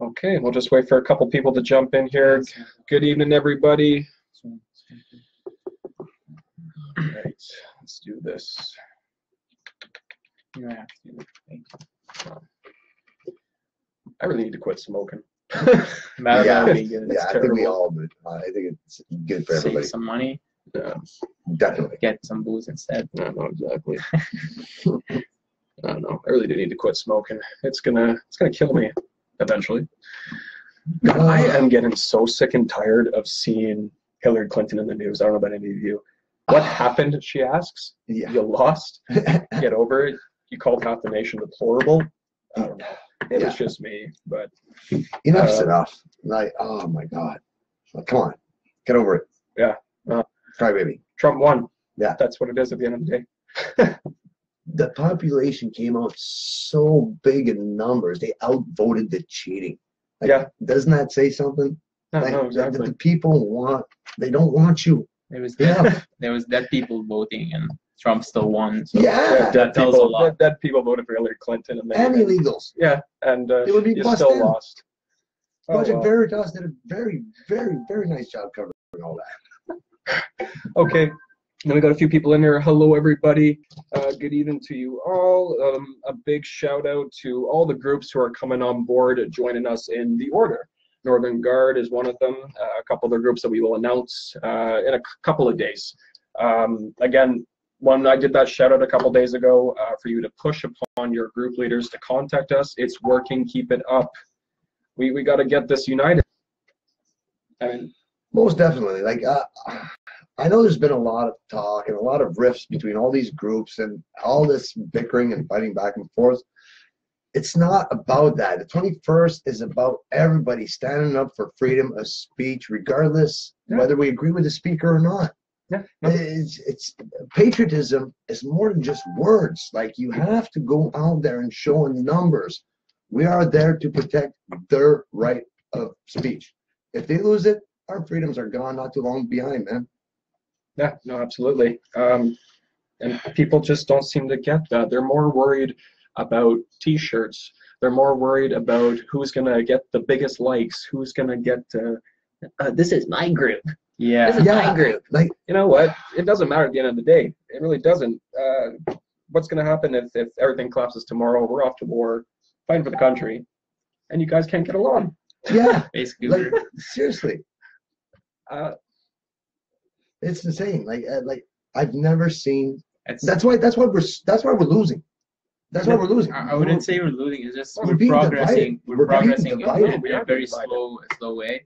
Okay, we'll just wait for a couple people to jump in here. Good evening, everybody. All right, let's do this. Yeah. I really need to quit smoking. That would be good. Yeah, I think we all do. I think it's good for everybody. Save some money, Definitely. get some booze instead. I don't know exactly. I don't know. I really do need to quit smoking. It's gonna kill me eventually. I am getting so sick and tired of seeing Hillary Clinton in the news. I don't know about any of you. What happened? She asks. Yeah. You lost. Get over it. You called half the nation deplorable. I don't know. It was just me, but enough's enough. Like, oh my God, like, come on, get over it. Yeah. Cry baby. Trump won. Yeah. That's what it is at the end of the day. The population came out so big in numbers. They outvoted the cheating. Like, Yeah. Doesn't that say something? No, exactly. The people they don't want you. There was Yeah. there was dead people voting, and Trump still won. So Yeah. that tells a lot. Dead people voted for Hillary Clinton, and illegals. Yeah, and They would be you bussed still in. lost. Project well. Veritas did a very, very, very nice job covering all that. Okay, then we got a few people in here. Hello, everybody. Good evening to you all. A big shout out to all the groups who are coming on board, joining us in the order. Northern Guard is one of them. A couple other groups that we will announce in a couple of days. Again, when I did that shout out a couple days ago for you to push upon your group leaders to contact us, it's working. Keep it up. We got to get this united. I mean, Most definitely. Like, I know there's been a lot of talk and a lot of rifts between all these groups and all this bickering and fighting back and forth. It's not about that. The 21st is about everybody standing up for freedom of speech, regardless whether we agree with the speaker or not. Yeah. It's patriotism is more than just words. Like, you have to go out there and show in numbers. We are there to protect their right of speech. If they lose it, our freedoms are gone, not too long behind, man. Yeah, no, absolutely. And people just don't seem to get that. They're more worried about T-shirts. They're more worried about who's gonna get the biggest likes, who's gonna get. This is my group. Yeah. This is my group. Like, you know what? It doesn't matter at the end of the day. It really doesn't. What's gonna happen if everything collapses tomorrow? We're off to war, fighting for the country, and you guys can't get along. yeah, Basically, like, seriously. Uh, It's insane. Like I've never seen. it's, That's why we're losing. That's why we're losing. I wouldn't say we're losing. It's just We're we're being progressing. divided. We're We're being progressing divided. in We a are very divided. slow way.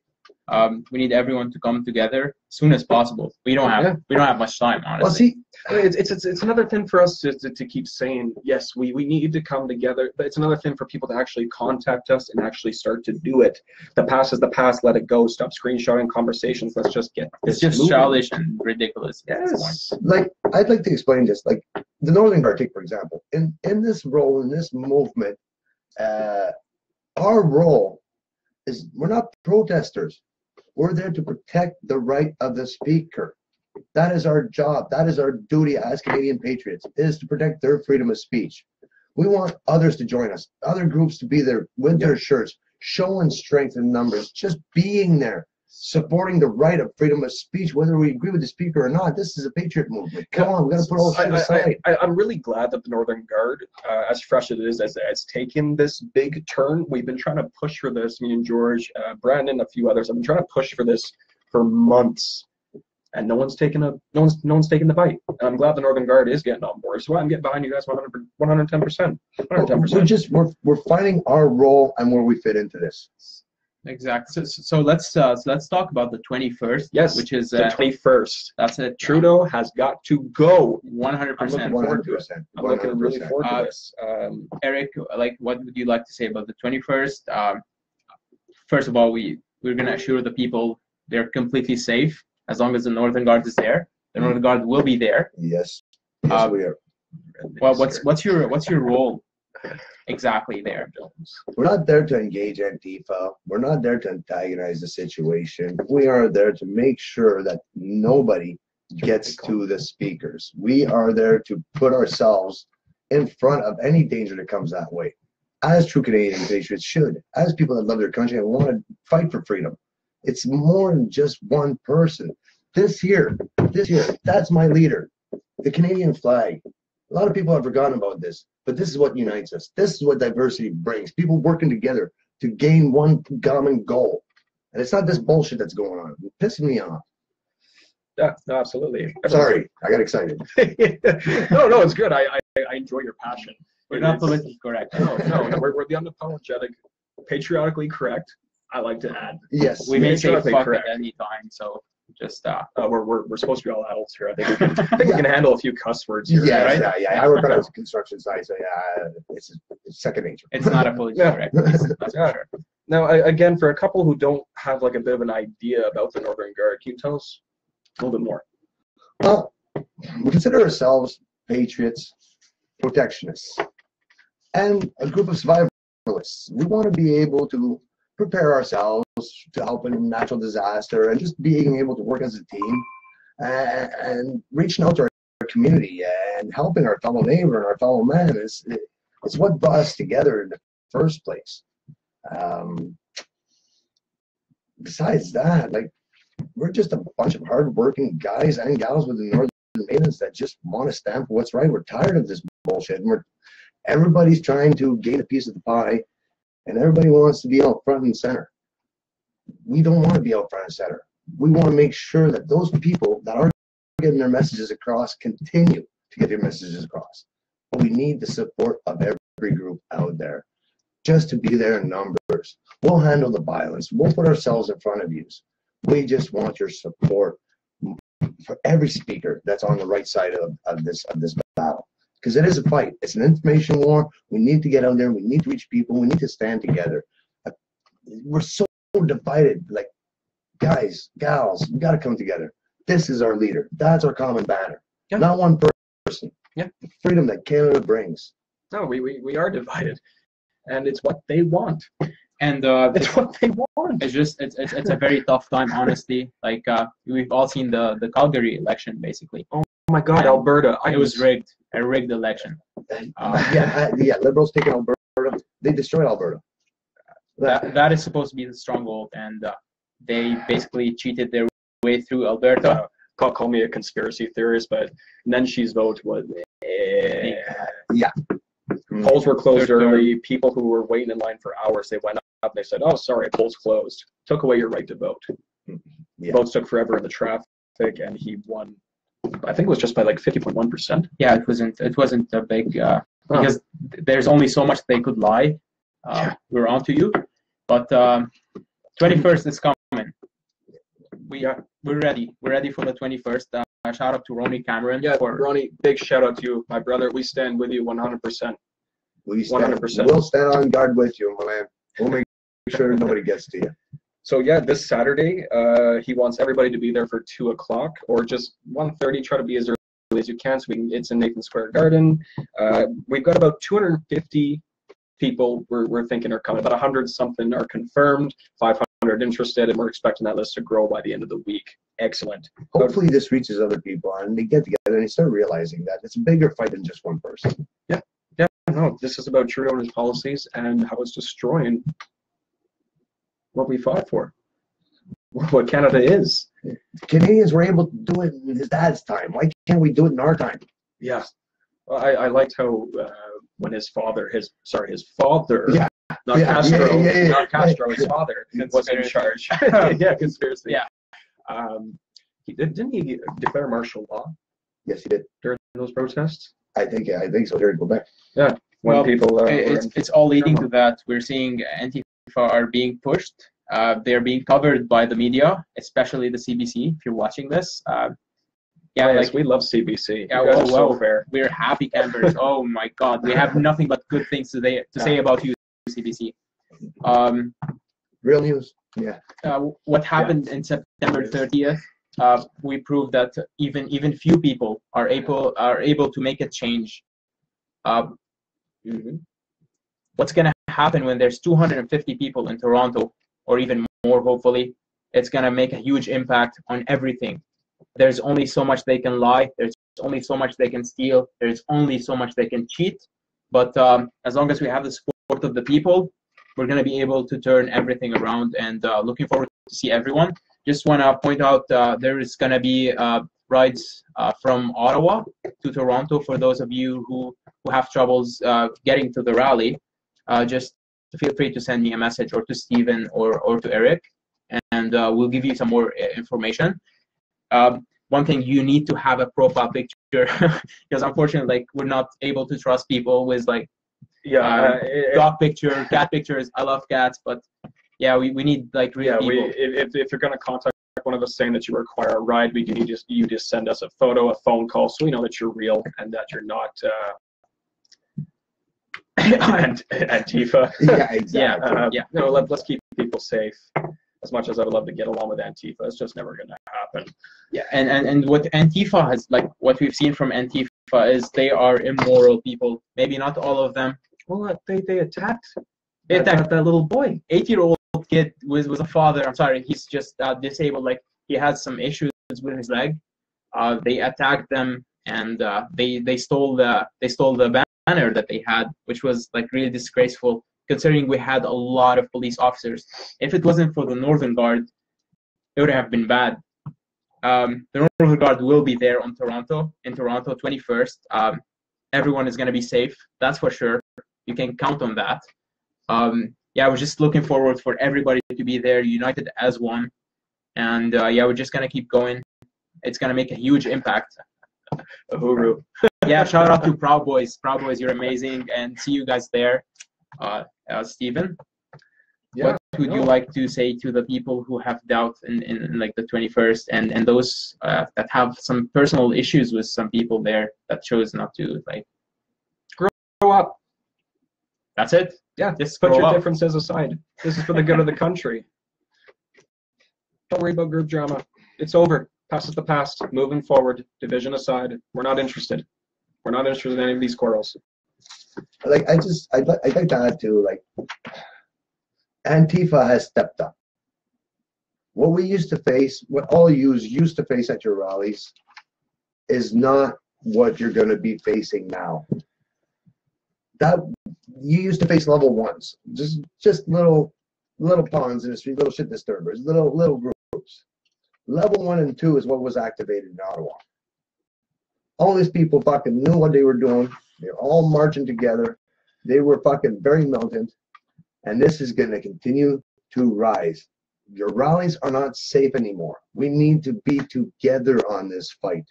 We need everyone to come together as soon as possible. We don't have much time, honestly. Well, see, I mean, it's another thing for us to keep saying, yes, we need to come together, but it's another thing for people to actually contact us and actually start to do it. The past is the past, let it go. Stop screenshotting conversations. Let's just get It's this just moving. childish and ridiculous at this point. Yes. like, I'd like to explain this. Like, the Northern Guard, for example, in this role, in this movement, our role is we're not protesters. We're there to protect the right of the speaker. That is our job. That is our duty as Canadian patriots, is to protect their freedom of speech. We want others to join us, other groups to be there with their shirts, showing strength in numbers, just being there, supporting the right of freedom of speech, whether we agree with the speaker or not. This is a patriot movement. Come on, we got to put all shit aside. I'm really glad that the Northern Guard, as fresh as it is, has taken this big turn. We've been trying to push for this. Me and George, Brandon, a few others. I've been trying to push for this for months, and no one's taking the bite. And I'm glad the Northern Guard is getting on board. So I'm getting behind you guys 110%. 110%. We're finding our role and where we fit into this. Exactly. So let's talk about the 21st. Yes, which is the 21st. That's it. Trudeau has got to go. 100%. I'm looking really forward to this. Eric, like, what would you like to say about the 21st? First of all, we're going to assure the people they're completely safe as long as the Northern Guard is there. The Northern Guard will be there. Yes, yes, we are. Well, what's your role exactly there? We're not there to engage Antifa. We're not there to antagonize the situation. We are there to make sure that nobody gets to the speakers. We are there to put ourselves in front of any danger that comes that way. as true Canadian patriots should, as people that love their country and want to fight for freedom. It's more than just one person. This here, that's my leader. The Canadian flag. A lot of people have forgotten about this, but this is what unites us. This is what diversity brings. People working together to gain one common goal. And it's not this bullshit that's going on. It's pissing me off. Yeah, no, absolutely. Sorry, I got excited. No, it's good. I enjoy your passion. We're not politically correct. No, we're the unapologetic, patriotically correct. I like to add. Yes. We may say Patriotically fuck correct. at any time, so just We're supposed to be all adults here. I think we can handle a few cuss words here. Yeah, right? yeah. I work on a construction site, so yeah, it's second nature. it's not a politically Yeah. correct. That's Yeah. for sure. Now, again, for a couple who don't have like a bit of an idea about the Northern Guard, can you tell us a little bit more? Well, we consider ourselves patriots, protectionists, and a group of survivalists. We want to be able to prepare ourselves to help in a natural disaster and just being able to work as a team and reaching out to our community and helping our fellow neighbor and our fellow man is what brought us together in the first place. Besides that, like, we're just a bunch of hardworking guys and gals with the Northern Maidens that just want to stand for what's right. We're tired of this bullshit. And everybody's trying to gain a piece of the pie, and everybody wants to be out front and center. We don't want to be out front and center. We want to make sure that those people that are getting their messages across continue to get their messages across. But we need the support of every group out there just to be there in numbers. We'll handle the violence. We'll put ourselves in front of you. We just want your support for every speaker that's on the right side of this battle. Because it is a fight. It's an information war. We need to get out there. We need to reach people. We need to stand together. We're so divided. Like, guys, gals, we got to come together. This is our leader. That's our common banner. Yeah. Not one person. Yeah. The freedom that Canada brings. No, we are divided, and it's what they want. And It's what they want. it's a very tough time, honestly. Like we've all seen the Calgary election, basically. Oh my God, And Alberta! It was rigged, a rigged election. Yeah, liberals taking Alberta. They destroyed Alberta. That is supposed to be the stronghold, and they basically cheated their way through Alberta. Call me a conspiracy theorist, but Nenshi's vote was. Yeah. Polls were closed They're- early. People who were waiting in line for hours, they went up. They said, "Oh, sorry, polls closed." Took away your right to vote. Yeah. Votes took forever in the traffic, and he won. I think it was just by like 50.1%. Yeah, it wasn't a big because there's only so much they could lie. We're on to you, but 21st is coming. We're ready. We're ready for the 21st. Shout out to Ronnie Cameron. Yeah, Ronnie, big shout out to you, my brother. We stand with you 100%. We stand, 100%. We'll stand on guard with you, my man. We'll make sure nobody gets to you. So yeah, this Saturday, he wants everybody to be there for 2 o'clock or just 1:30. Try to be as early as you can, so it's in Nathan Square Garden. We've got about 250 people we're thinking are coming. About 100 something are confirmed. 500 interested, and we're expecting that list to grow by the end of the week. Excellent. Hopefully this reaches other people and they get together and they start realizing that it's a bigger fight than just one person. Yeah, no, this is about Trudeau and his policies and how it's destroying what we fought for, what Canada is. Canadians were able to do it in his dad's time. Why can't we do it in our time? Yeah. Well, I liked how when his father, Yeah. not Castro, yeah. not Castro, his father was in charge. Yeah, conspiracy. Yeah. Didn't he declare martial law Yes, he did. during those protests? I think so. Here in Quebec. Yeah. When Well, people were it's all leading to that. We're seeing Antifa are being pushed. They're being covered by the media, especially the CBC. If you're watching this, yes, we love CBC. Yeah, You guys are so well, fair. we're happy campers. Oh my God, we have nothing but good things to say about you, CBC. Real news. Yeah. What happened in September 30th? We proved that even few people are able to make a change. What's gonna happen when there's 250 people in Toronto, or even more? Hopefully, it's gonna make a huge impact on everything. There's only so much they can lie. There's only so much they can steal. There's only so much they can cheat. But as long as we have the support of the people, we're going to be able to turn everything around. And looking forward to see everyone. Just want to point out there is going to be rides from Ottawa to Toronto for those of you who have troubles getting to the rally. Just feel free to send me a message, or to Stephen, or to Eric, and we'll give you some more information. One thing, you need to have a profile picture because unfortunately, like, we're not able to trust people with like dog picture, cat pictures. I love cats, but yeah, we need like real people. If you're gonna contact one of us saying that you require a ride, you just send us a photo, a phone call, so we know that you're real and that you're not Antifa. Yeah, exactly. Yeah. No, let's keep people safe. As much as I would love to get along with Antifa, it's just never going to happen. Yeah, and what Antifa has, like, what we've seen from Antifa is they are immoral people. Maybe not all of them. Well, they attacked that little boy. 8-year-old kid with a father. I'm sorry, he's just disabled. Like, he has some issues with his leg. They attacked them, and they stole the banner that they had, which was like really disgraceful, considering we had a lot of police officers. If it wasn't for the Northern Guard, it would have been bad. The Northern Guard will be there in Toronto, 21st. Everyone is going to be safe, that's for sure. You can count on that. Yeah, we're just looking forward for everybody to be there, united as one. And yeah, we're just going to keep going. It's going to make a huge impact. Uhuru. Yeah, shout out to Proud Boys. Proud Boys, you're amazing, and see you guys there. Stephen, what would you like to say to the people who have doubt in like the 21st, and those that have some personal issues with some people there that chose not to, like, grow up? That's it. Yeah, just put your up. differences aside. This is for the good of the country. Don't worry about group drama. It's over. Past is the past. Moving forward. Division aside. We're not interested. We're not interested in any of these quarrels. Like, I'd like to add to, like, Antifa has stepped up. What we used to face, what all you used to face at your rallies, is not what you're going to be facing now. That you used to face level ones, just little pawns in the street, little shit disturbers, little groups. Level 1 and 2 is what was activated in Ottawa. All these people fucking knew what they were doing. They're all marching together. They were fucking very militant. And this is going to continue to rise. Your rallies are not safe anymore. We need to be together on this fight.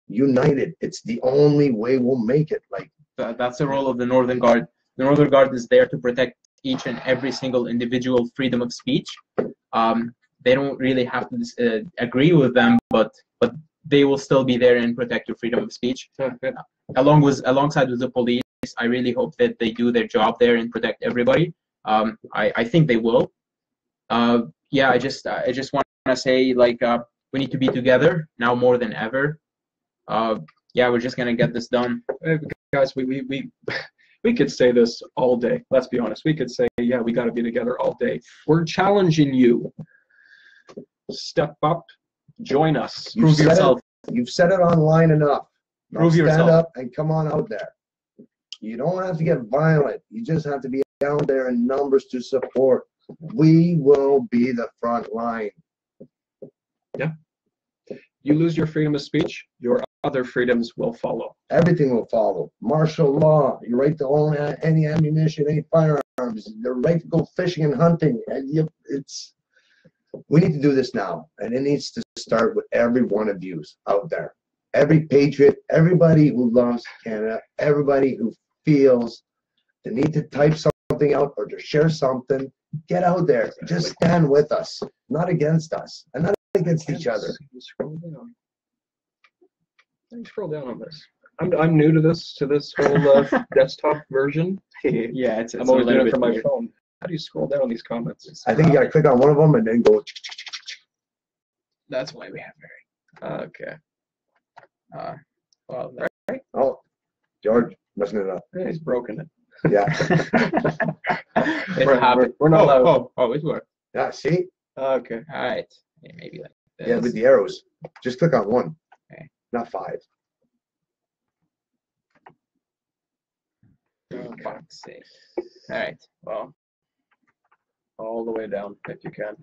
United. It's the only way we'll make it. Like, that's the role of the Northern Guard. The Northern Guard is there to protect each and every single individual freedom of speech. They don't really have to agree with them, but they will still be there and protect your freedom of speech. Alongside with the police, I really hope that they do their job there and protect everybody. I think they will. Yeah, I just want to say, like, we need to be together now more than ever. Yeah, we're just gonna get this done. Guys, we could say this all day. Let's be honest. We could say, yeah, we got to be together all day. We're challenging you. Step up, join us. Prove yourself. You've said it online enough. Prove stand yourself. Up and come on out there. You don't have to get violent. You just have to be out there in numbers to support. We will be the front line. Yeah. You lose your freedom of speech, your other freedoms will follow. Everything will follow. Martial law, your right to own any ammunition, any firearms, the right to go fishing and hunting. And we need to do this now, and it needs to start with every one of you out there. Every patriot, everybody who loves Canada, everybody who feels the need to type something out or to share something, get out there. Just stand with us, not against us, and not against each other. Scroll down. Let me scroll down on this. I'm new to this whole desktop version. Yeah, I'm always doing it from my phone. How do you scroll down on these comments? I think you got to click on one of them and then go. That's why we have very. Okay. Well, right. Oh, George, messing it up. Yeah, he's broken it. Yeah. We're not allowed. Oh, it worked. Yeah. See. Okay. All right. Yeah, maybe like this. Yeah, with the arrows. Just click on one. Okay. Not 5. Okay. Fuck's sake. All right. Well, All the way down if you can.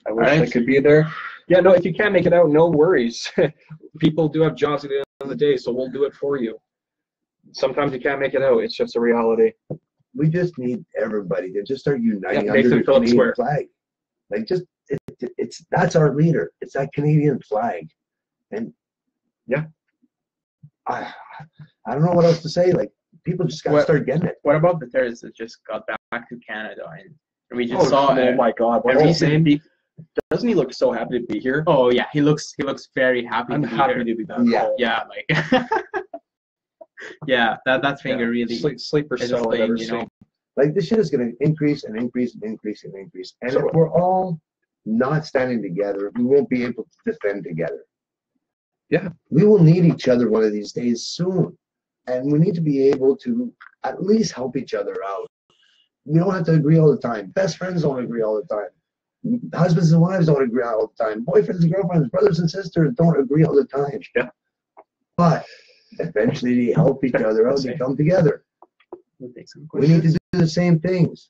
I wish right. I could be there. Yeah, no, if you can't make it out, no worries. People do have jobs at the end of the day, so we'll do it for you. Sometimes you can't make it out. It's just a reality. We just need everybody to just start uniting Yeah, under Nathan the Phillips Canadian Square. flag. Like, just it's that's our leader. It's that Canadian flag, and Yeah. I don't know what else to say. Like, people just gotta What- start getting it. what about the terrorists that just got back to Canada and we just saw oh my God! a What's his recent name? Doesn't he look so happy to be here? Oh yeah, he looks very happy I'm to be happy here. to be back. Yeah. home. Yeah, like yeah, that finger really sleeper is a cell I've thing, ever you know. seen. Like, this shit is gonna increase and increase and increase and increase. And So- if we're all not standing together, we won't be able to defend together. Yeah. We will need each other one of these days soon. And we need to be able to at least help each other out. We don't have to agree all the time. Best friends don't agree all the time. Husbands and wives don't agree all the time. Boyfriends and girlfriends, brothers and sisters don't agree all the time. Yeah. But eventually they help each other out. They come together. We'll take some We need to questions. do the same things.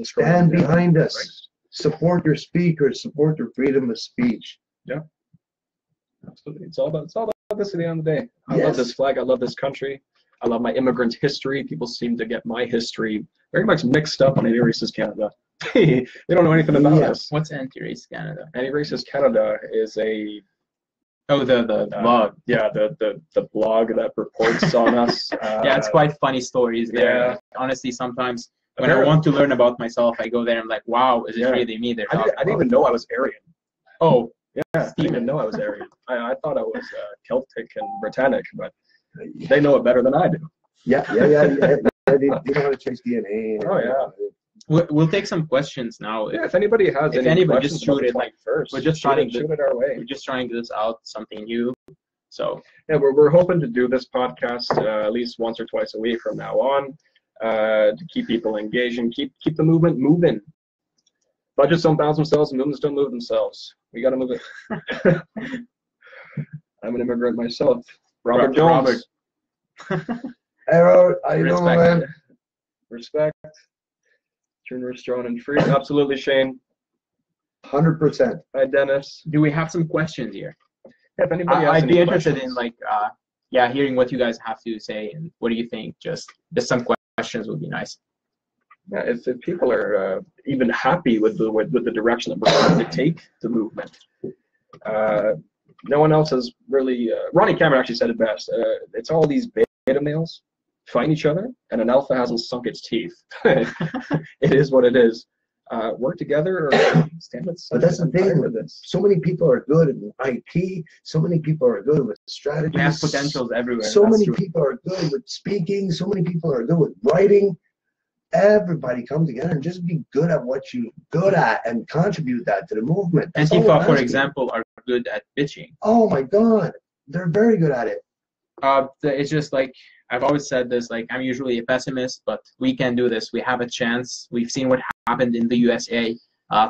Stand behind us. Support your speakers. Support their freedom of speech. Absolutely. It's all about this at the end of the day. I love Yes. this flag. I love this country. I love my immigrant history. People seem to get my history very much mixed up on Anti-Racist Canada. They don't know anything about Yeah. us. What's Anti-Race Canada? Anti-Racist Canada is a Oh, the blog. Yeah, the blog that reports on us. Yeah, it's quite funny stories there. yeah. Like, honestly, sometimes when I Apparently- want to learn about myself, I go there and I'm like, wow, is it Yeah. really me they're I talking didn't even know I was Aryan. about? Oh, Yeah, I didn't even know I was Aryan. I thought I was Celtic and Britannic, but they know it better than I do. Yeah. They know how to trace DNA. Oh, yeah. we'll take some questions now. Yeah, if anybody has If any anybody, questions just shoot about the it, like, 21st, we're just trying to- shoot it our way. We're just trying this out, something new. So Yeah, we're hoping to do this podcast at least once or twice a week from now on to keep people engaged and keep the movement moving. Budgets don't balance themselves and movements don't move themselves. We got to move it. I'm an immigrant myself. Robert Jones. Hey, Robert, how you doing, Respect. man? Respect. Turner, strong and free. Absolutely, Shane. 100%. Hi, Dennis. do we have some questions here? If anybody has I'd any be interested questions. in like hearing what you guys have to say and what do you think. Just some questions would be nice. Yeah, if people are even happy with the direction that we're trying to take the movement. No one else has really. Ronnie Cameron actually said it best. It's all these beta males fighting each other, and an alpha hasn't sunk its teeth. It is what it is. Work together or stand with. But that's the I'm tired thing. of this. So many people are good in IT. So many people are good with strategies. We have potentials everywhere. So that's many true. people are good with speaking. So many people are good with writing. Everybody come together and just be good at what you're good at and contribute that to the movement. That's all Antifa, I'm for asking. example, are good at bitching. Oh my God, they're very good at it. It's just like I've always said this. Like I'm usually a pessimist, but we can do this. We have a chance. We've seen what happened in the USA.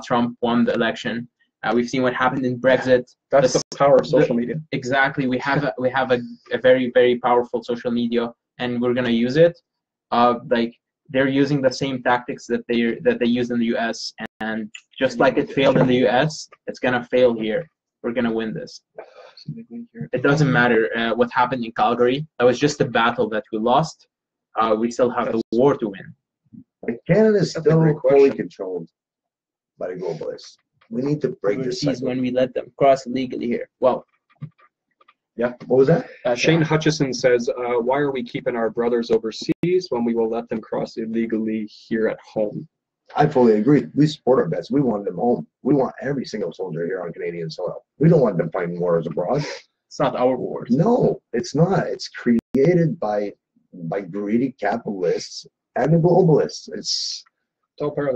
Trump won the election. We've seen what happened in Brexit. That's the power of social media. Exactly. We have a very, very powerful social media, and we're gonna use it. Like they're using the same tactics that they use in the US, and just like it failed in the US, it's gonna fail here. We're gonna win this. It doesn't matter what happened in Calgary. That was just a battle that we lost. We still have the war to win. Like, Canada is That's a still great fully question. controlled by the globalists. We need to break this Overseas cycle. when we let them cross illegally here. Well, What was that? Shane Hutchison says, why are we keeping our brothers overseas when we will let them cross illegally here at home? I fully agree. We support our vets. We want them home. We want every single soldier here on Canadian soil. We don't want them fighting wars abroad. it's not our wars. No, it's not. It's created by greedy capitalists and the globalists. It's It's all part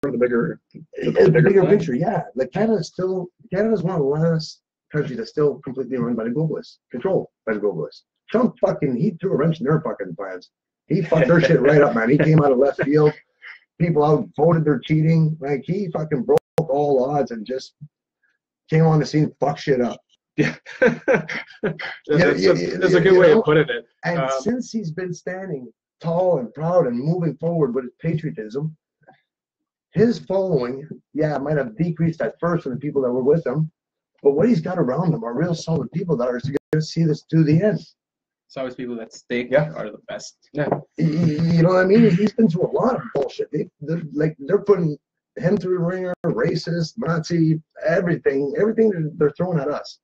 of the bigger. a bigger plan. picture. Yeah, like Canada's one of the last countries that's still completely run by the globalists, controlled by the globalists. Trump he threw a wrench in their fucking plans. He fucked their shit right up, man. He came out of left field. People out voted they're cheating. Like he fucking broke all odds and just came on the scene, fuck shit up. Yeah. Yeah, That's a good way of putting it. And since he's been standing tall and proud and moving forward with his patriotism, his following, might have decreased at first for the people that were with him, but what he's got around him are real solid people that are going to see this to the end. It's always people that stick are the best. Yeah. You know what I mean? He's been through a lot of bullshit. They're putting him through the ringer, racist, Nazi, everything they're throwing at us.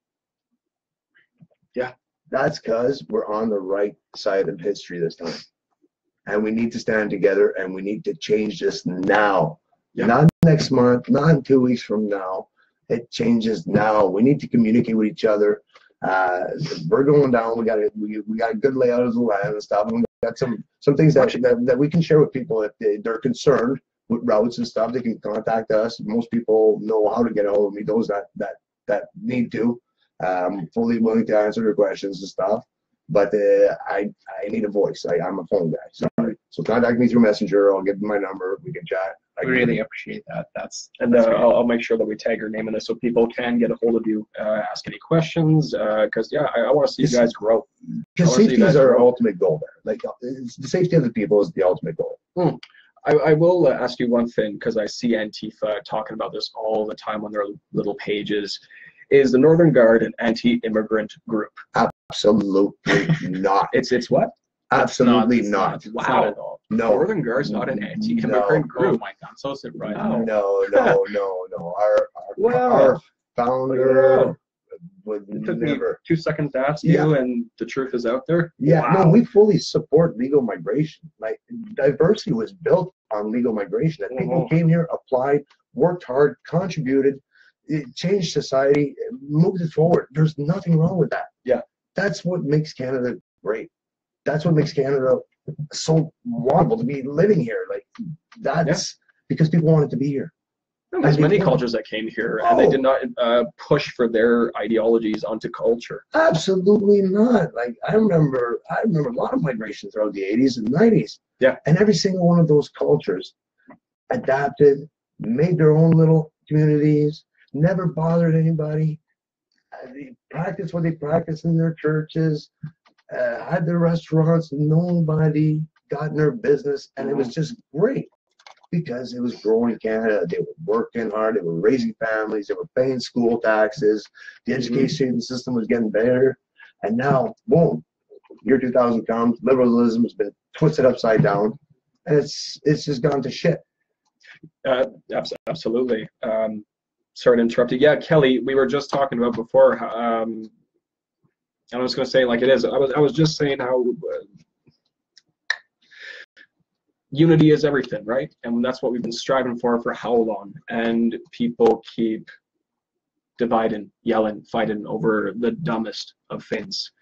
Yeah. That's because we're on the right side of history this time. And we need to stand together and we need to change this now. Yeah. Not next month, not in 2 weeks from now. It changes now. We need to communicate with each other. We're going down. We got a good layout of the land and stuff. And we got some things that we can share with people if they're concerned with routes and stuff. They can contact us. Most people know how to get a hold of me. Those that need to. Fully willing to answer their questions and stuff. But I need a voice. I'm a phone guy. Sorry. So contact me through Messenger. I'll give you my number. We can chat. I really appreciate that. That's I'll make sure that we tag your name in this so people can get a hold of you, ask any questions. Because I want to see you guys grow. The safety is our ultimate goal there. Like the safety of the people is the ultimate goal. I will ask you one thing because I see Antifa talking about this all the time on their little pages. Is the Northern Guard an anti-immigrant group? Absolutely not. It's what? Absolutely not. Wow. Not at all. No. Northern Guard's not an anti-immigrant group. Oh my God, I'm so surprised. No. Our founder would never. 2 seconds to ask you, and the truth is out there. Yeah, wow. No, we fully support legal migration. Like diversity was built on legal migration. That people came here, applied, worked hard, contributed. It changed society, moved it forward. There's nothing wrong with that. Yeah. That's what makes Canada great. That's what makes Canada so wonderful to be living here. Like that's because people wanted to be here. There's many cultures that came here and they did not push for their ideologies onto culture. Absolutely not. Like I remember a lot of migration throughout the 80s and 90s. Yeah. And every single one of those cultures adapted, made their own little communities, never bothered anybody. They practiced what they practiced in their churches, had their restaurants. Nobody got in their business, and it was just great because it was growing Canada. They were working hard. They were raising families. They were paying school taxes. The education system was getting better. And now, boom, year 2000 comes. Liberalism has been twisted upside down, and it's just gone to shit. Absolutely. Sorry to interrupt you. Yeah, Kelly, we were just talking about before. I was going to say like it is. I was just saying how unity is everything, right? And that's what we've been striving for how long? And people keep dividing, yelling, fighting over the dumbest of things.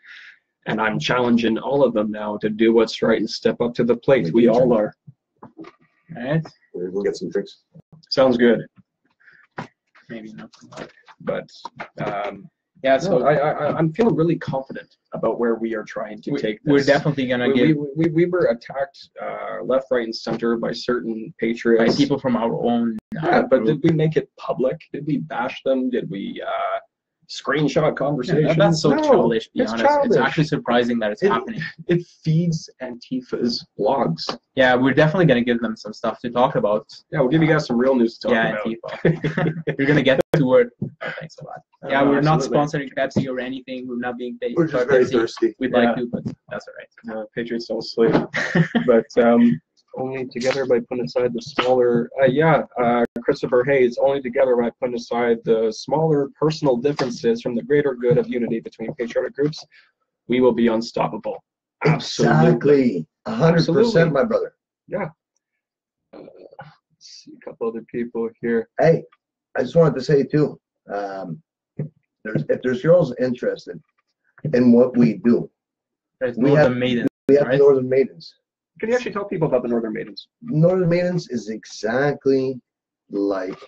And I'm challenging all of them now to do what's right and step up to the plate. We all are. All right? We'll get some drinks. Sounds good. Maybe not. But yeah, so I'm feeling really confident about where we are trying to take this. We're definitely gonna we were attacked left, right, and center by certain patriots, by people from our own. But did we make it public? Did we bash them? Did we screenshot conversations? Yeah, that's so childish. Be honest, childish. It's actually surprising that it's happening. It feeds Antifa's blogs. Yeah, we're definitely gonna give them some stuff to talk about. Yeah, we'll give you guys some real news to talk about. Antifa. You're gonna get to word. Oh, thanks a lot. Yeah, we're not absolutely. sponsoring Pepsi or anything. We're not being paid. We're just very thirsty. We'd like to, but that's all right. Patriots don't sleep. But only together by putting aside the smaller. Christopher Hayes, only together by putting aside the smaller personal differences from the greater good of unity between patriotic groups, we will be unstoppable. Absolutely. 100%, my brother. Yeah. Let's see a couple other people here. Hey, I just wanted to say too, if there's girls interested in what we do, we have Northern Maidens. Can you actually tell people about the Northern Maidens? Northern Maidens is exactly like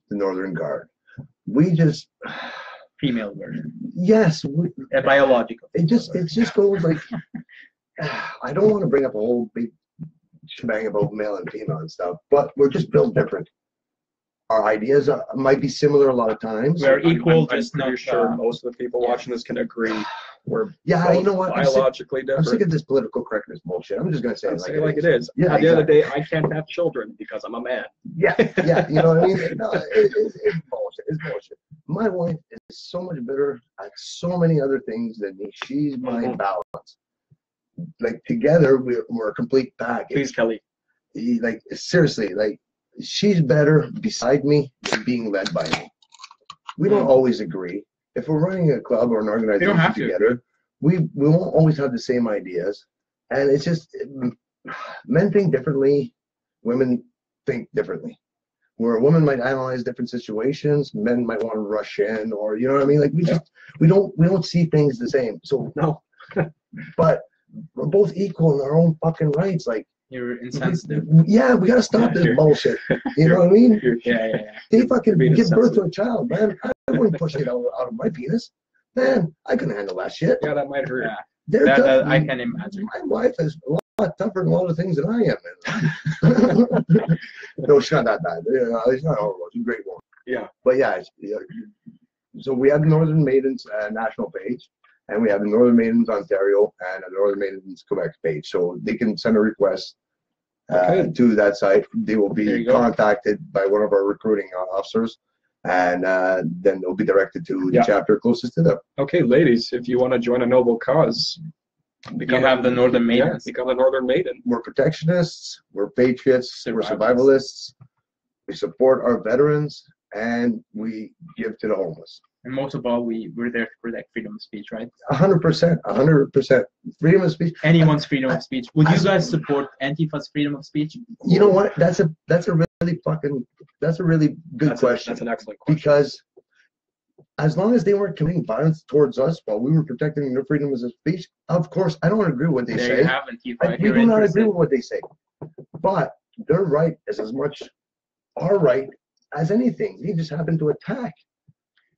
the Northern Guard. We just female version. Yes, biological. It just goes like I don't want to bring up a whole big shebang about male and female and stuff, but we're just built different. our ideas might be similar a lot of times. We're equal, I'm just pretty not. sure most of the people watching this can agree. We're Yeah, both you know what? biologically I'm different. sick of this political correctness bullshit. I'm just gonna say Say it like it is. Yeah, At the end of the exactly. day, I can't have children because I'm a man. Yeah, yeah, you know what I mean? No, it's bullshit. It's bullshit. My wife is so much better at so many other things than me. She's my balance. Like together, we're a complete package. Please, Kelly. Like seriously, like she's better beside me than being led by me. We don't always agree. If we're running a club or an organization together, we won't always have the same ideas, and it's just men think differently, women think differently. Where a woman might analyze different situations, men might want to rush in, or you know what I mean. Like we don't see things the same. So no, but we're both equal in our own fucking rights. Like You're insensitive. yeah, we gotta stop this bullshit. You know what I mean? Yeah. They fucking being give birth to insensitive. a child, man. I wouldn't push it out of my penis. Man, I couldn't handle that shit. Yeah, that might hurt. Yeah. They're That, tough. I can imagine. My wife is a lot tougher than a lot of things that I am. No, she's not that bad. She's not horrible. She's a great woman. Yeah. But yeah, so we have the Northern Maidens national page, and we have the Northern Maidens Ontario and the Northern Maidens Quebec page. So they can send a request to that site. They will be contacted by one of our recruiting officers, and then they'll be directed to the chapter closest to them. Okay, ladies, if you want to join a noble cause, You have the Northern Maidens. become a Northern Maiden. We're protectionists, we're patriots, we're survivalists, we support our veterans, and we give to the homeless. And most of all, we're there to protect freedom of speech, right? 100%, 100%. Freedom of speech. Anyone's freedom of speech. Would you guys support Antifa's freedom of speech? You know what? That's a really good question. That's an excellent question. Because as long as they weren't committing violence towards us while we were protecting their freedoms of speech, of course, I don't agree with what they say. There you have Antifa. We do not agree with what they say. But their right is as much our right as anything. They just happen to attack,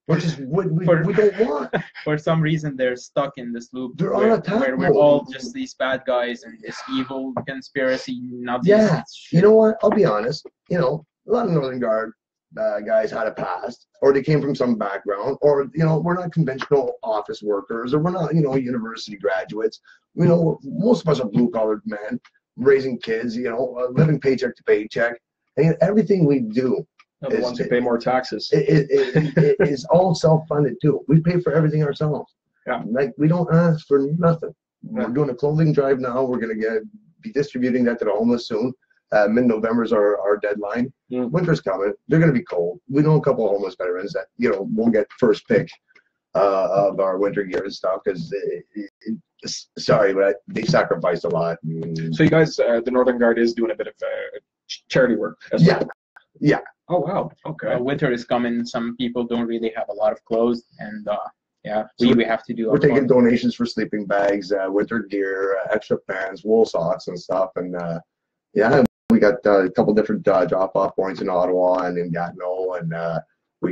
which is what we don't want. For some reason, they're stuck in this loop They're where, on attack where we're mode. all just these bad guys and this evil conspiracy. Now Yeah, you know what? I'll be honest. You know, a lot of Northern Guard guys had a past, or they came from some background, or you know, we're not conventional office workers, or we're not, you know, university graduates. You know, most of us are blue-collared men raising kids. You know, living paycheck to paycheck, and everything we do. The ones who pay more taxes. It is all self-funded too. We pay for everything ourselves. Yeah. Like we don't ask for nothing. We're doing a clothing drive now. We're gonna be distributing that to the homeless soon. Mid-November is our deadline. Winter's coming. They're gonna be cold. We know a couple of homeless veterans that won't get first pick of our winter gear and stuff because sorry, but they sacrificed a lot. So you guys, the Northern Guard is doing a bit of charity work as well. Yeah. Oh wow. Okay. Winter is coming. Some people don't really have a lot of clothes, and we have to do. We're taking donations for sleeping bags, winter gear, extra pants, wool socks, and stuff. And we got a couple different drop-off points in Ottawa and in Gatineau, and we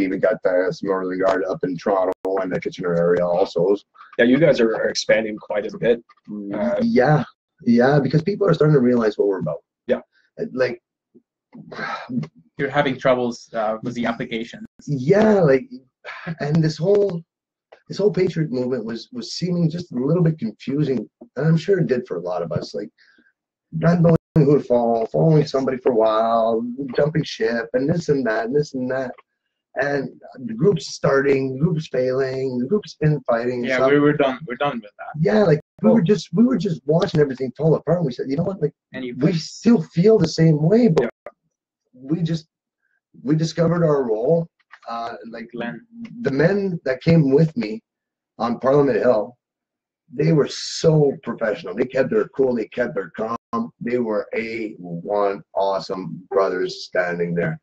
even got some Northern Guard up in Toronto and the Kitchener area also. Yeah, you guys are expanding quite a bit. Because people are starting to realize what we're about. Yeah, like. You're having troubles with the application. Yeah, and this whole patriot movement was seeming just a little bit confusing, and I'm sure it did for a lot of us. Like not knowing who to follow, following somebody for a while, jumping ship, and this and that, and the groups starting, the groups failing, the groups infighting. Yeah, we're done. We're done with that. Yeah, like we were just watching everything fall apart. And we said, you know what, like we still feel the same way, but. We discovered our role. The men that came with me on Parliament Hill, they were so professional. They kept their cool. They kept their calm. They were A1 awesome brothers standing there.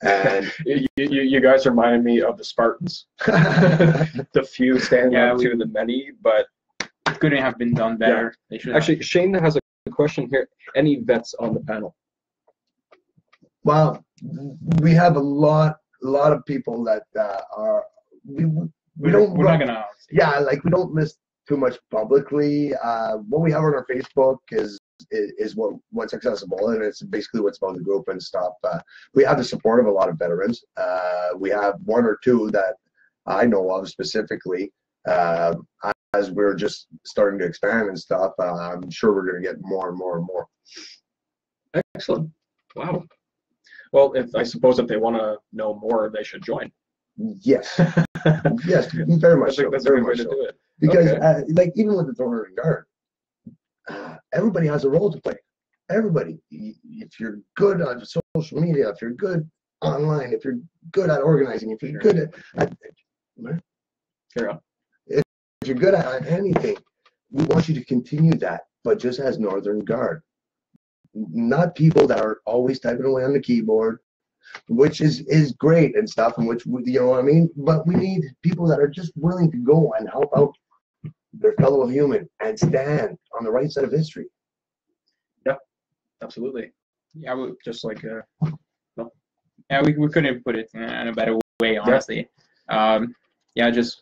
And you guys remind me of the Spartans. The few standing up to the many, but it couldn't have been done better. Yeah. They should actually. Shane has a question here. Any vets on the panel? Well, we have a lot of people that are we're not gonna we don't list too much publicly. What we have on our Facebook is is what's accessible, and it's basically what's about the group and stuff. We have the support of a lot of veterans. We have one or two that I know of specifically. As we're just starting to expand and stuff, I'm sure we're going to get more and more and more. Excellent. Wow. Well, I suppose if they want to know more, they should join. Yes. Yes, very much so. That's a Very good way much to so. do it. Because, Okay. like, even with the Northern Guard, everybody has a role to play. Everybody. If you're good on social media, if you're good online, if you're good at organizing, if you're good at Carry on. if you're good at anything, we want you to continue that, but just as Northern Guard. Not people that are always typing away on the keyboard, which is great and stuff, and which, you know what I mean? But we need people that are just willing to go and help out their fellow human and stand on the right side of history. Yeah, absolutely. Yeah, Just like, we couldn't put it in a better way, honestly. Yeah, just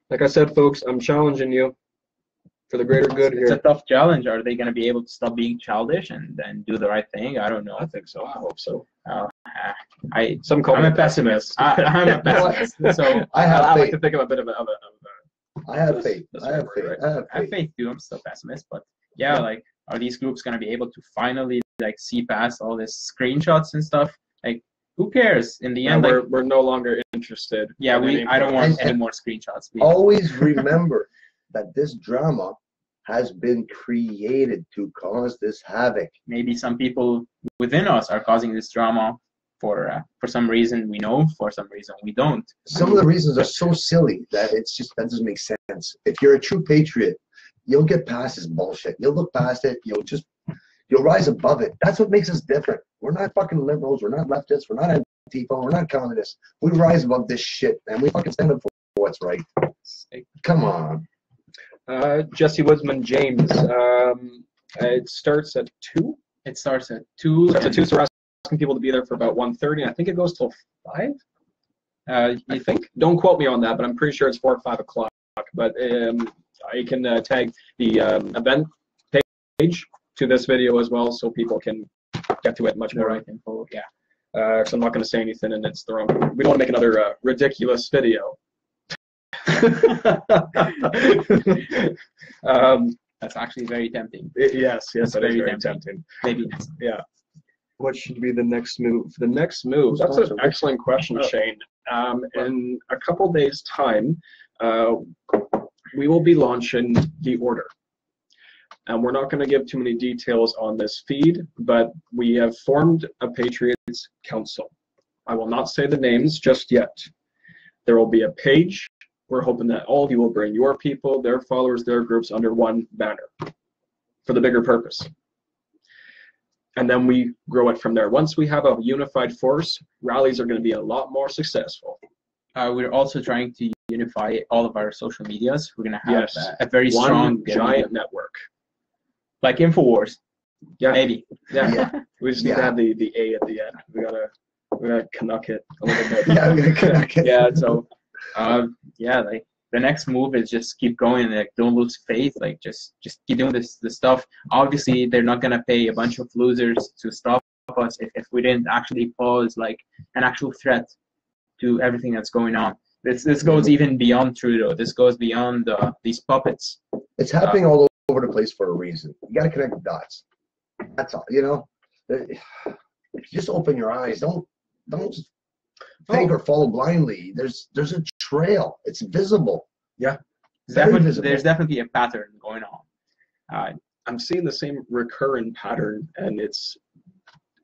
like I said, folks, I'm challenging you for the greater good it's a here. tough challenge. Are they going to be able to stop being childish and then do the right thing? I don't know. I think so. I hope so. I'm a pessimist. I'm a pessimist. So I like faith. to think of a bit of a I have faith. That's I have right, faith. right. I have I have faith. faith too. I'm still a pessimist, but yeah, like, are these groups going to be able to finally like see past all this screenshots and stuff? Like, who cares in the end? Like, we're no longer interested. yeah, I don't want And- any more screenshots. Please. Always remember that this drama has been created to cause this havoc. Maybe some people within us are causing this drama for some reason we know, for some reason we don't. Some of the reasons are so silly that that doesn't make sense. If you're a true patriot, you'll get past this bullshit. You'll look past it. You'll rise above it. That's what makes us different. We're not fucking liberals. We're not leftists. We're not Antifa. We're not communists. We rise above this shit, and we fucking stand up for what's right. Come on. Jesse Woodsman James. It starts at 2. It starts at 2. Starts at 2, so we're asking people to be there for about 1:30. I think it goes till 5. I think. Don't quote me on that, but I'm pretty sure it's 4 or 5 o'clock. But I can tag the event page to this video as well, so people can get to it much more. right info. Yeah. So I'm not going to say anything, and it's the wrong. We don't want to make another ridiculous video. That's actually very tempting. Yes, that is very very tempting. tempting. Maybe. Yeah. What should be the next move? The next move. That's an excellent question, Shane. In a couple days' time, we will be launching the order. And we're not going to give too many details on this feed, but we have formed a Patriots Council. I will not say the names just yet. There will be a page. We're hoping that all of you will bring your people, their followers, their groups under one banner for the bigger purpose. And then we grow it from there. Once we have a unified force, rallies are going to be a lot more successful. We're also trying to unify all of our social medias. We're going to have Yes. a very One strong giant network. like InfoWars. Yeah. Maybe. Yeah. We just need to have the A at the end. We gotta Canuck it a little bit. Yeah, we're gonna connect it. Yeah. So, yeah, like the next move is just keep going. Like, don't lose faith. Like, just keep doing this stuff. Obviously, they're not gonna pay a bunch of losers to stop us if we didn't actually pose like an actual threat to everything that's going on. This goes even beyond Trudeau. This goes beyond these puppets. It's happening all over the place for a reason. You got to connect the dots. That's all. You know, if you just open your eyes, don't just think or follow blindly. There's a trail. It's visible. Yeah. There's definitely a pattern going on. I'm seeing the same recurring pattern, and it's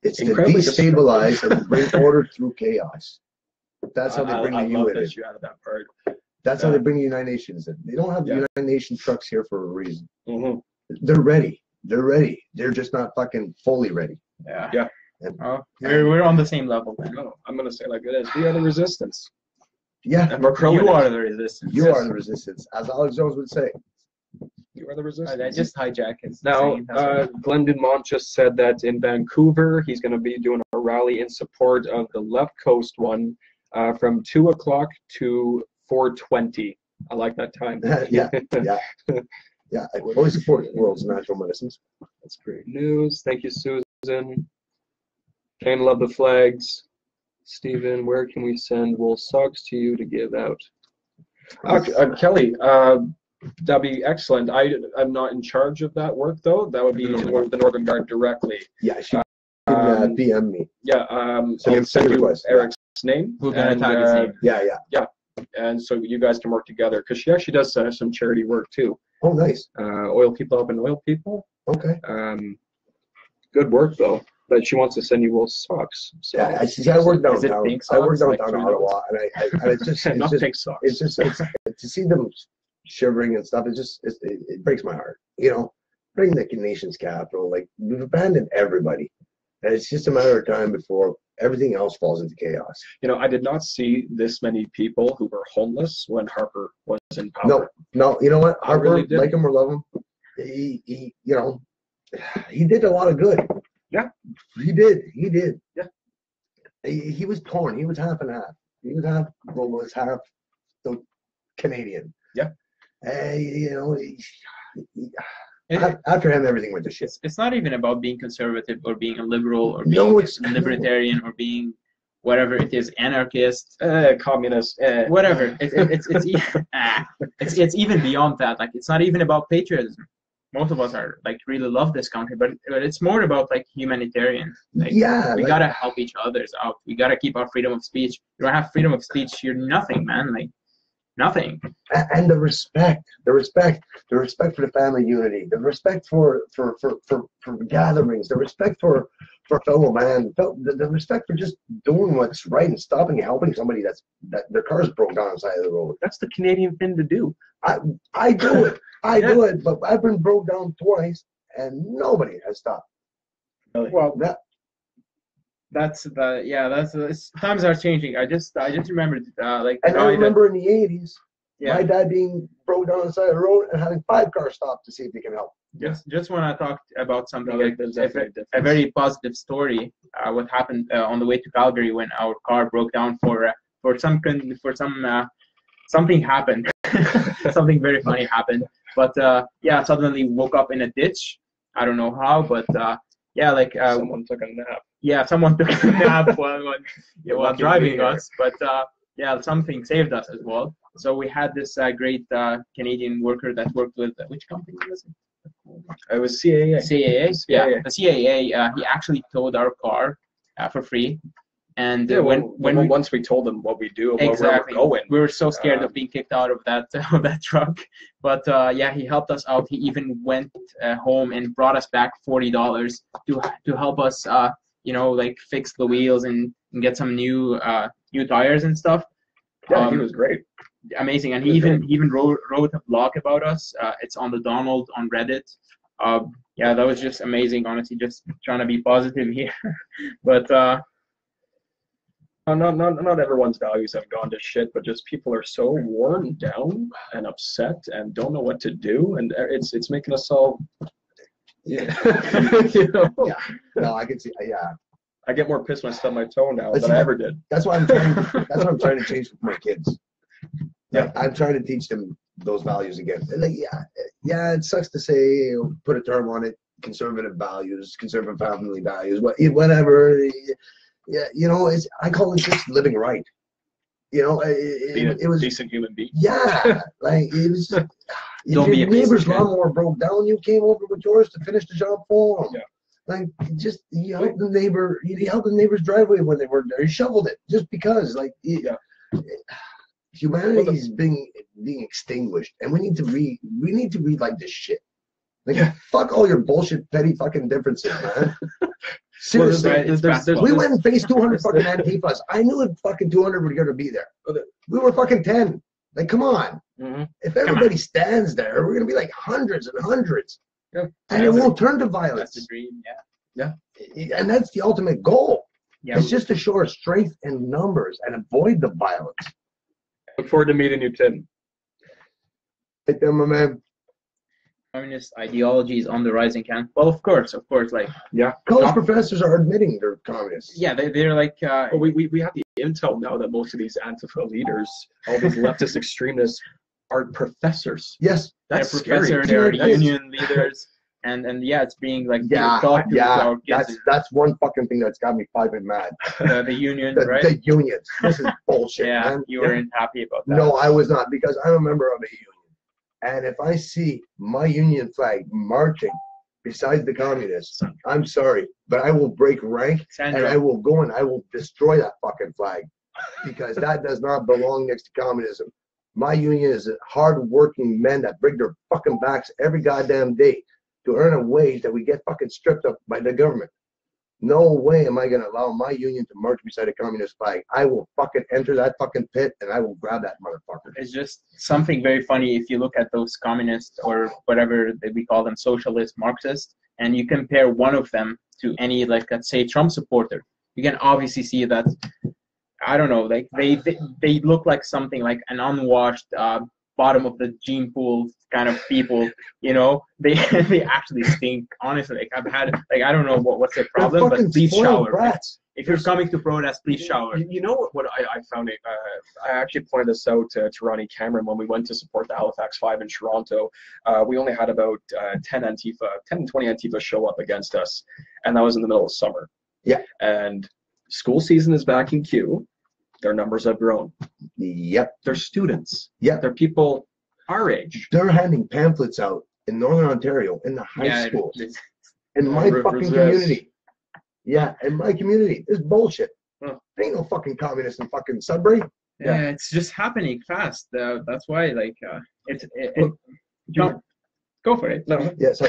to incredibly destabilize and bring order through chaos. That's how they bring I the love UN in. that you added that part. That's how they bring the United Nations in. They don't have the Yeah. United Nations trucks here for a reason. Mm-hmm. They're ready. They're ready. They're just not fucking fully ready. Yeah. Yeah. We're on the same level, man. No, I'm gonna say like it is. We are the resistance, Yeah, and we're growing. You are the resistance. you are the resistance, as Alex Jones would say. You are the resistance. I just hijack his Now, saying, that's right. Glenn Dumont just said that in Vancouver, he's going to be doing a rally in support of the left coast one from 2 o'clock to 4:20. I like that time. Yeah, yeah. Yeah, I fully support world's natural medicines. That's great news. Thank you, Susan. Jane, love the flags. Stephen, where can we send wool socks to you to give out? Kelly, that'd be excellent. I'm not in charge of that work, though. That would be the Northern Guard directly. Yeah, she can PM me. Yeah, I'll send you Eric's name. We're going to tag his name. Yeah. And so you guys can work together, because she actually does some charity work, too. Oh, nice. Oil people helping oil people. Okay. Good work, though. But she wants to send you wool socks. So. Yeah, I work downtown. I work downtown in Ottawa, and it's just not just, pink socks. It's just to see them shivering and stuff. It breaks my heart. You know, bring the nation's capital. Like, we've abandoned everybody, and it's just a matter of time before everything else falls into chaos. You know, I did not see this many people who were homeless when Harper was in power. No. You know what? Harper, really like him or love him, he did a lot of good. Yeah. He did. Yeah. He was torn. He was half and half. He was half globalist, half Canadian. Yeah. After him, everything went to shit. It's not even about being conservative or being a liberal or being No, libertarian or being whatever it is, anarchist, communist, whatever. It's even beyond that. Like, it's not even about patriotism. Most of us are like really love this country, but it's more about like humanitarian. Like, we gotta help each others out. We gotta keep our freedom of speech. You don't have freedom of speech, you're nothing, man. Like, nothing. And the respect for the family unity, the respect for gatherings, the respect for fellow man, the respect for just doing what's right and stopping and helping somebody that their car's broke down on the side of the road. That's the Canadian thing to do. I do it. I do it, but I've been broke down twice and nobody has stopped. Well, that's times are changing. I just remembered like. And I remember in the 80s, yeah. my dad being broke down on the side of the road and having 5 cars stop to see if he can help. Just when I talked about something, No, like there's a very positive story. What happened on the way to Calgary when our car broke down for something happened. Something very funny happened. But suddenly woke up in a ditch. I don't know how, but someone took a nap. Yeah, someone took a nap while driving us. But something saved us as well. So we had this great Canadian worker that worked with which company was it? It was CAA. CAA. Yeah, the CAA. He actually towed our car for free. And once we told them what we do and exactly, where we're going, we were so scared of being kicked out of that truck. But he helped us out. He even went home and brought us back $40 to help us, like fix the wheels and get some new tires and stuff. Yeah, he was great. Amazing, and he even wrote a blog about us. It's on the Donald on Reddit. That was just amazing. Honestly, just trying to be positive here, but. Not everyone's values have gone to shit, but just people are so worn down and upset and don't know what to do, and it's making us all. Yeah. Yeah. No, I can see. Yeah. I get more pissed when I stub my toe now than I ever did. That's what I'm trying to change with my kids. Yeah. I'm trying to teach them those values again. And it sucks to say, put a term on it, conservative values, conservative family values, whatever. Yeah, I call it just living right. It was decent human being. Yeah, like it was. If your neighbor's lawnmower broke down, you came over with yours to finish the job for them. Yeah. Like, just you helped the neighbor. You helped the neighbor's driveway when they were there. You shoveled it just because, like, humanity is being extinguished, and we need to read like this shit. Like, fuck all your bullshit, petty fucking differences, man. Seriously, we went and faced 200 fucking Antifas. I knew it fucking 200 were going to be there. We were fucking 10. Like, come on. Mm-hmm. If everybody stands there, we're going to be like hundreds and hundreds. Yeah. And it won't turn to violence. That's the dream, yeah. And that's the ultimate goal. Yeah. It's just to show our strength in numbers and avoid the violence. Look forward to meeting you, Tim. Hey, Tim, my man. Communist ideology is on the rise in Canada. Well, of course, like college professors are admitting they're communists. Yeah, they're like. We have the intel now that most of these Antifa leaders, all these leftist extremists, are professors. Yes. They're That's scary. professors, they are Dude, that's- union leaders, and yeah, it's being like Yeah, taught to yeah. our kids. That's one fucking thing that's got me fucking mad. The union, The, right? the unions. This is bullshit, Yeah, man. you weren't happy about that. No, I was not, because I'm a member of a union. And if I see my union flag marching besides the communists, I'm sorry, but I will break rank and I Sandra, will go and I will destroy that fucking flag, because that does not belong next to communism. My union is hard-working men that break their fucking backs every goddamn day to earn a wage that we get fucking stripped up by the government. No way am I gonna allow my union to march beside a communist flag. I will fucking enter that fucking pit and I will grab that motherfucker. it's just something very funny if you look at those communists or whatever that we call them, socialist, Marxist, and you compare one of them to any, like, let's say, Trump supporter. You can obviously see that, I don't know, like they look like something like an unwashed bottom of the gene pool kind of people, you know. They actually stink, honestly. Like, I've had, like, I don't know what's their problem, but please shower. Brats. If you're coming to protest, please shower. You know what I found it, I actually pointed this out to Ronnie Cameron when we went to support the Halifax 5 in Toronto. We only had about 10 to 20 Antifa show up against us, and that was in the middle of summer. Yeah. And school season is back in queue. Their numbers have grown. Yep. They're students. Yep. They're people our age. They're handing pamphlets out in Northern Ontario in the high schools. In my fucking community. Yeah, in my community. It's bullshit. Huh. There ain't no fucking communists in fucking Sudbury. Yeah, it's just happening fast. That's why, like, go for it. No. Yeah, so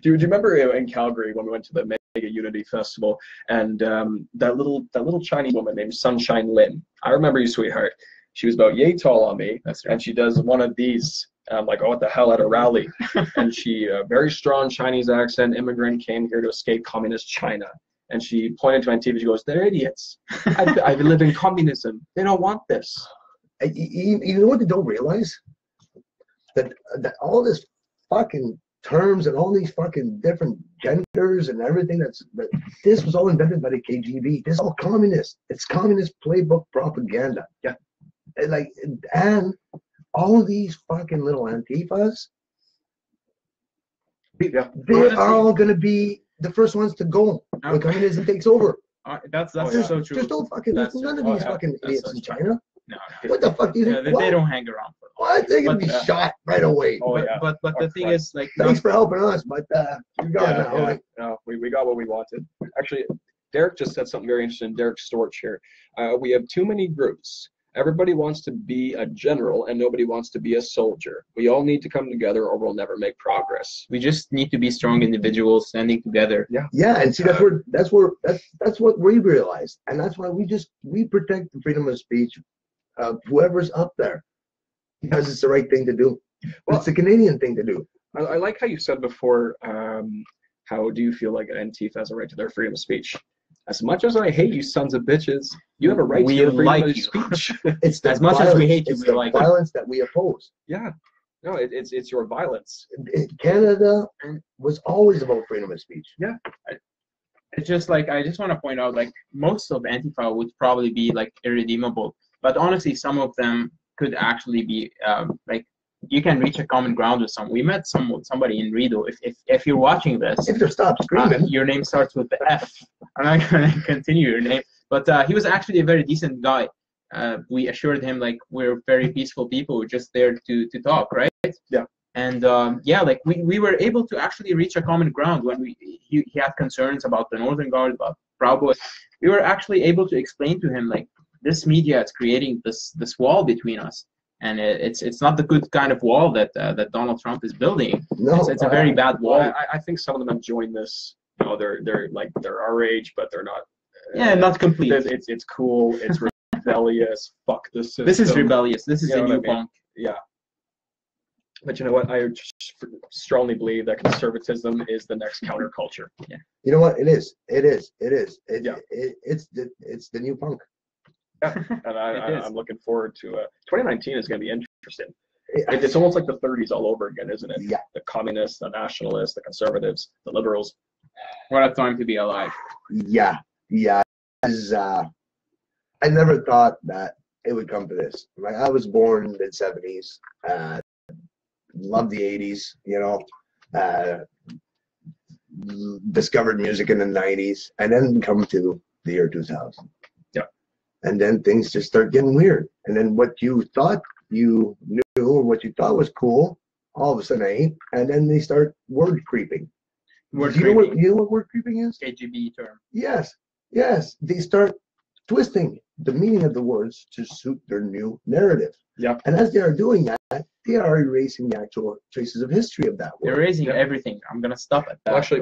Do you remember in Calgary when we went to the Mega Unity Festival, and that little Chinese woman named Sunshine Lin? I remember you, sweetheart. She was about yay tall on me, That's right. and she does one of these. And I'm like, oh, what the hell, at a rally? And she, very strong Chinese accent, immigrant, came here to escape communist China. And she pointed to Antifa. She goes, "They're idiots. I live in communism. They don't want this." you know what they don't realize? That all this fucking terms and all these fucking different genders and everything that this was all invented by the KGB. This is all communist. It's communist playbook propaganda. Yeah. And all these fucking little Antifas, Yeah. they are all gonna be the first ones to go when communism takes over. That's Oh, yeah. so true. There's no fucking That's none of true. these Oh, yeah. fucking That's idiots so in true. China. No. What the fuck do you Yeah, think? they What? don't hang around for long. What? They're gonna But, be shot right away. Oh, but, yeah. but the thing Right. is, like, Thanks for helping us, but you got Yeah, now. yeah. Like, No, we got what we wanted. Actually, Derek just said something very interesting. Derek Storch here. We have too many groups. Everybody wants to be a general, and nobody wants to be a soldier. We all need to come together, or we'll never make progress. we just need to be strong individuals standing together. yeah, and see that's what we realized, and that's why we protect the freedom of speech of whoever's up there, because it's the right thing to do. Well, it's the Canadian thing to do. I like how you said before, how do you feel like an Antifa has a right to their freedom of speech? As much as I hate you sons of bitches, you have a right We to your freedom like of you. speech. It's the As much as we hate you, it's we the like you. violence that we oppose. Yeah. No, it's your violence. Canada was always about freedom of speech. It's just like, I just want to point out, like, most of Antifa would probably be like irredeemable, but honestly, some of them could actually be like, you can reach a common ground with some. We met somebody in Rideau. If you're watching this, If they stop screaming, your name starts with the F. I'm not gonna continue your name, but he was actually a very decent guy. We assured him, like, we're very peaceful people. We're just there to talk, right? Yeah. And yeah, like, we were able to actually reach a common ground when he had concerns about the Northern Guard, about Proud Boys. We were actually able to explain to him, like, this media is creating this wall between us, and it's not the good kind of wall that Donald Trump is building. no, It's a very bad wall. Well, I think some of them have joined this. You know, they're our age, but they're not. Yeah, not complete. It's cool. It's rebellious. Fuck the system. This is rebellious. This is You know a what new I mean? punk. Yeah. But you know what? I strongly believe that conservatism is the next counterculture. you know what? It is. Yeah. It's the new punk. Yeah. And It is. I'm looking forward to 2019 is going to be interesting. It's almost like the 30s all over again, isn't it? Yeah. The communists, the nationalists, the conservatives, the liberals. What a time to be alive. Yeah. As, I never thought that it would come to this. Like, I was born in the mid-70s, loved the 80s, you know, discovered music in the 90s, and then come to the year 2000. Yeah. And then things just start getting weird. And then what you thought you knew or what you thought was cool, all of a sudden ain't. And then they start word creeping. Word You know creeping. what word creeping is? KGB term. Yes. They start twisting the meaning of the words to suit their new narrative. Yeah. And as they are doing that, they are erasing the actual traces of history of that word. They're erasing everything. I'm gonna stop at that. Well, actually,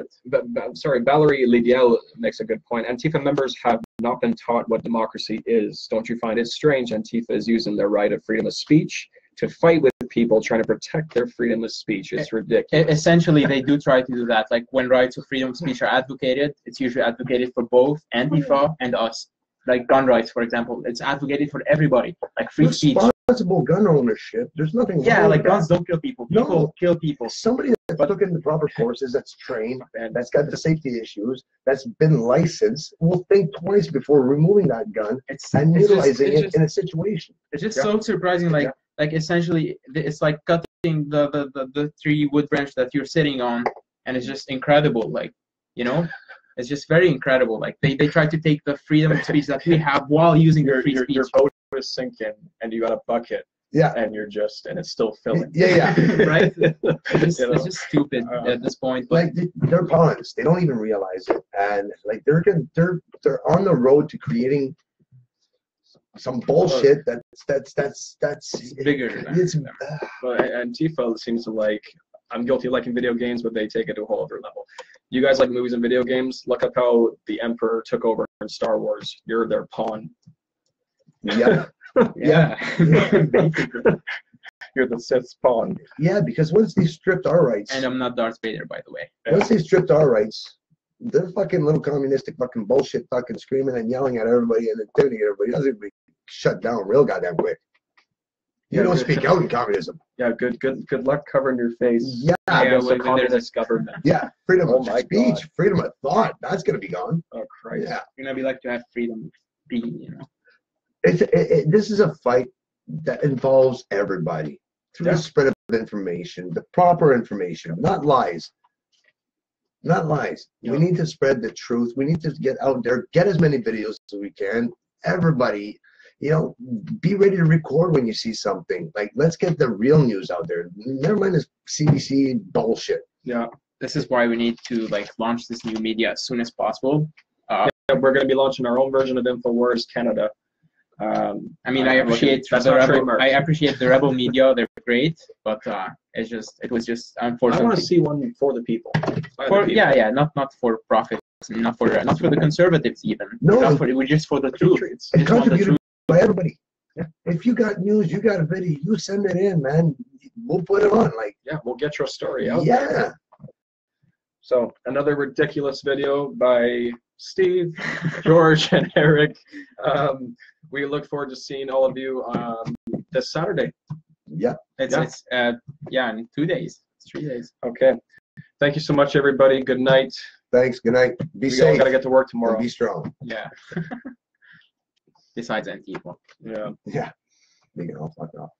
sorry, Valerie Lidiel makes a good point. Antifa members have not been taught what democracy is. Don't you find it strange Antifa is using their right of freedom of speech to fight with people trying to protect their freedom of speech? It's ridiculous. Essentially, they do try to do that. Like when rights of freedom of speech are advocated, it's usually advocated for both Antifa and us. Like gun rights, for example, it's advocated for everybody. Like free speech. Responsible gun ownership. There's nothing Yeah, wrong like with that. guns don't kill people. People kill people. Somebody that's took in the proper courses, that's trained, and that's got the safety issues, that's been licensed, will think twice before removing that gun and utilizing it in a situation. It's just so surprising. Like essentially, it's like cutting the tree wood branch that you're sitting on, and it's just incredible. Like, you know, it's just very incredible. Like they try to take the freedom of speech that we have while using the free speech. Your boat is sinking, and you got a bucket. Yeah. And it's still filling. Yeah. Right? It's just stupid at this point. But like they're pawns. They don't even realize it, and like they're on the road to creating some bullshit that's bigger. It's But Antifa seems to like. I'm guilty of liking video games, but they take it to a whole other level. You guys like movies and video games? Look up how the Emperor took over in Star Wars. You're their pawn. yeah. Yeah. You're the Sith's pawn. Yeah, because once they stripped our rights, And I'm not Darth Vader, by the way. once they stripped our rights, they're fucking little communistic fucking bullshit, fucking screaming and yelling at everybody and intimidating everybody. Doesn't be shut down real goddamn quick. You don't speak out in communism. Yeah, good luck covering your face. Yeah, Against well, the communist government. yeah. Freedom Oh of my speech, God. freedom of thought. That's gonna be gone. Oh Christ. Yeah. You know, we like to have freedom of being, you know. This is a fight that involves everybody through the spread of information, the proper information, not lies. Not lies. Yeah. We need to spread the truth. We need to get out there, get as many videos as we can. Everybody, you know, be ready to record when you see something. Like, let's get the real news out there. Never mind this CBC bullshit. Yeah. This is why we need to like launch this new media as soon as possible. We're going to be launching our own version of InfoWars Canada. I mean, I appreciate I appreciate the rebel media; they're great, but it was just I unfortunately. want to see one for the people. Not for profit, not for the conservatives even. No, it was just for the truth. Patriots. And Just want the contributed truth. by everybody. If you got news, you got a video, you send it in, man. We'll put it on. Like, Yeah, we'll get your story out. yeah. So another ridiculous video by Steve, George, and Eric. We look forward to seeing all of you this Saturday. Yeah. It's in 2 days. It's 3 days. Okay. Thank you so much, everybody. Good night. Thanks. Good night. Be We all safe. got to get to work And tomorrow. be strong. Yeah. Besides Antifa. Yeah. Yeah. You can all fuck off.